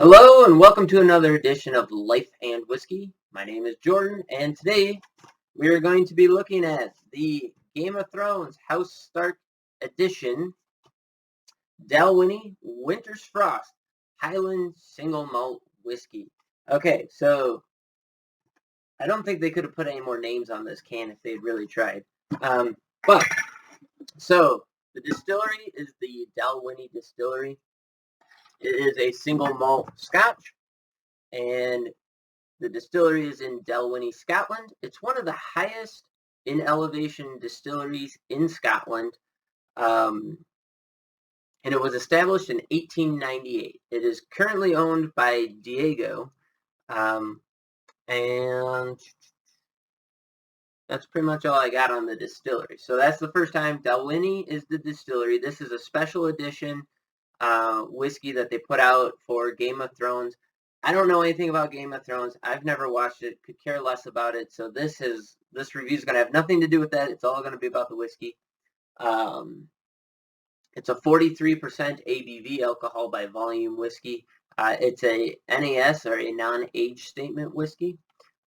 Hello and welcome to another edition of Life and Whiskey. My name is Jordan, and today we are going to be looking at the Game of Thrones House Stark Edition Dalwhinnie Winter's Frost Highland Single Malt Whiskey. Okay, so I don't think they could have put any more names on this can if they'd really tried. So the distillery is the Dalwhinnie Distillery. It is a single malt Scotch, and the distillery is in Dalwhinnie, Scotland. It's one of the highest in elevation distilleries in Scotland, and it was established in 1898. It is currently owned by Diego, and that's pretty much all I got on the distillery. So that's the first time. Dalwhinnie is the distillery. This is a special edition whiskey that they put out for Game of Thrones. I don't know anything about Game of Thrones. I've never watched it, could care less about it. So this review is going to have nothing to do with that. It's all going to be about the whiskey. It's a 43% ABV alcohol by volume whiskey. It's a NAS, or a non-age statement whiskey.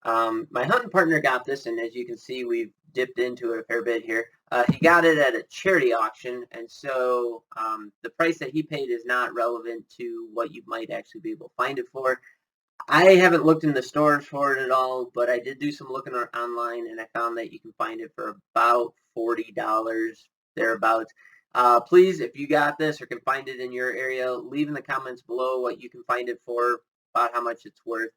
My hunting partner got this, and as you can see, we've dipped into it a fair bit here. He got it at a charity auction, and so the price that he paid is not relevant to what you might actually be able to find it for. I haven't looked in the stores for it at all, but I did do some looking online, and I found that you can find it for about $40, thereabouts. Please, if you got this or can find it in your area, leave in the comments below what you can find it for, about how much it's worth.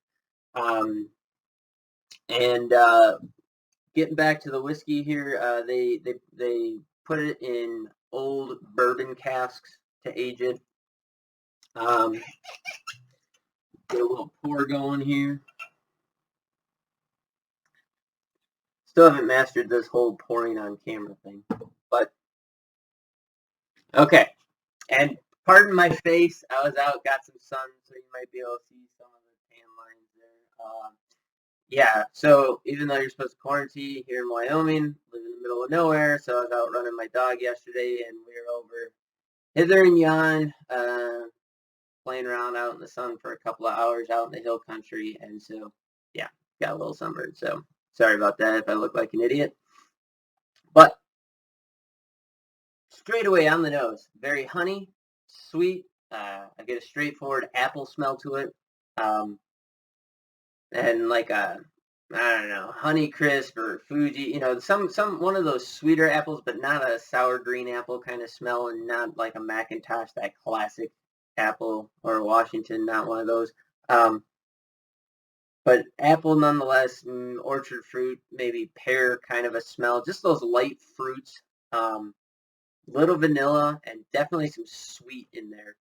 Getting back to the whiskey here, they put it in old bourbon casks to age it. Get a little pour going here. Still haven't mastered this whole pouring on camera thing, but okay. And pardon my face, I was out, got some sun, so you might be able to see some of the tan lines there. Yeah, so even though you're supposed to quarantine here in Wyoming, live in the middle of nowhere, so I was out running my dog yesterday, and we were over hither and yon, playing around out in the sun for a couple of hours out in the hill country, and so, yeah, got a little sunburned, so sorry about that if I look like an idiot. But straight away on the nose, very honey, sweet, I get a straightforward apple smell to it, and like a, I don't know, Honey Crisp or Fuji, some one of those sweeter apples, but not a sour green apple kind of smell, and not like a Macintosh, that classic apple, or Washington, not one of those. But apple nonetheless, orchard fruit, maybe pear kind of a smell, just those light fruits, little vanilla, and definitely some sweet in there.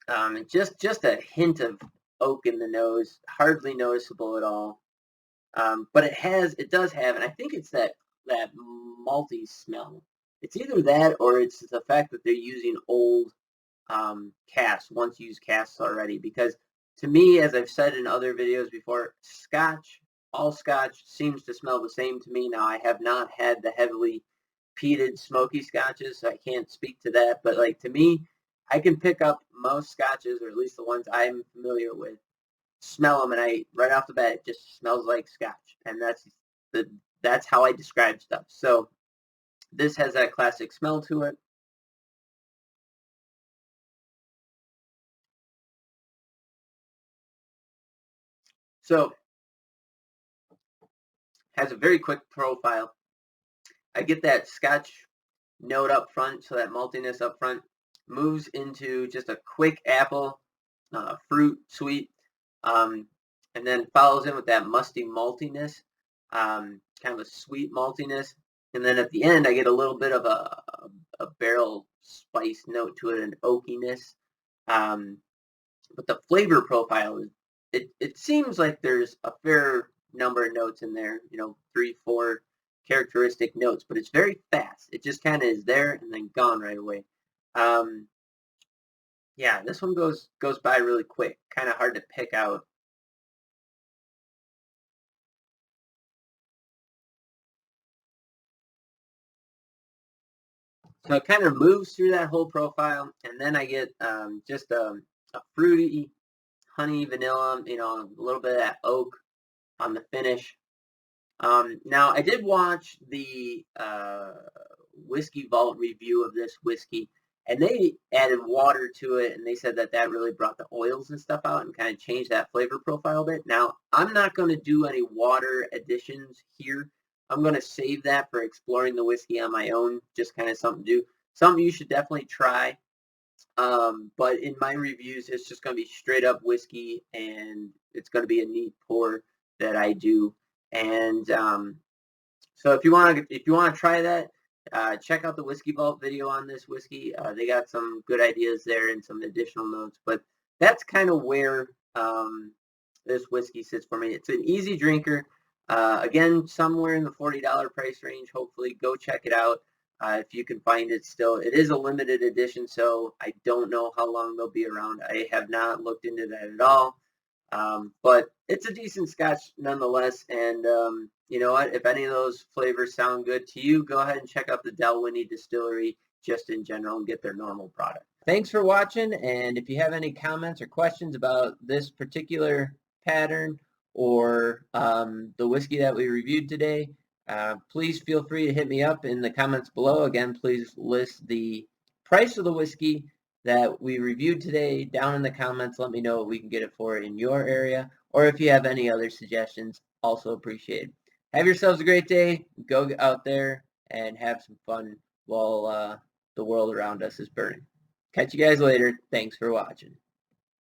And just a hint of oak in the nose, hardly noticeable at all. But it does have, and I think it's that malty smell. It's either that, or it's the fact that they're using old casks, once used casks already. Because to me, as I've said in other videos before, all Scotch seems to smell the same to me. Now, I have not had the heavily peated smoky Scotches, so I can't speak to that. But like, to me, I can pick up most Scotches, or at least the ones I'm familiar with, smell them, and right off the bat, it just smells like Scotch, and that's how I describe stuff. So this has that classic smell to it. So has a very quick profile. I get that Scotch note up front, so that maltiness up front moves into just a quick apple, fruit, sweet, and then follows in with that musty maltiness, kind of a sweet maltiness, and then at the end I get a little bit of a barrel spice note to it, an oakiness. But the flavor profile it seems like there's a fair number of notes in there, 3, 4 characteristic notes, but it's very fast. It just kind of is there and then gone right away. Yeah, this one goes by really quick, kind of hard to pick out. So it kind of moves through that whole profile, and then I get just a a fruity, honey, vanilla, you know, a little bit of that oak on the finish. Now, I did watch the Whiskey Vault review of this whiskey, and they added water to it, and they said that that really brought the oils and stuff out and kind of changed that flavor profile a bit. Now, I'm not going to do any water additions here. I'm going to save that for exploring the whiskey on my own, just kind of something to do. Something you should definitely try. But in my reviews, it's just going to be straight up whiskey, and it's going to be a neat pour that I do. And so if you want to try that, check out the Whiskey Vault video on this whiskey. They got some good ideas there and some additional notes. But that's kind of where this whiskey sits for me. It's an easy drinker. Again, somewhere in the $40 price range. Hopefully, go check it out. If you can find it still. It is a limited edition, so I don't know how long they'll be around. I have not looked into that at all. But it's a decent scotch nonetheless. And you know what? If any of those flavors sound good to you, go ahead and check out the Dalwhinnie Distillery just in general and get their normal product. Thanks for watching. And if you have any comments or questions about this particular pattern or the whiskey that we reviewed today, please feel free to hit me up in the comments below. Again, please list the price of the whiskey that we reviewed today down in the comments. Let me know what we can get it for in your area, or if you have any other suggestions, also appreciated. Have yourselves a great day. Go out there and have some fun while the world around us is burning. Catch you guys later. Thanks for watching.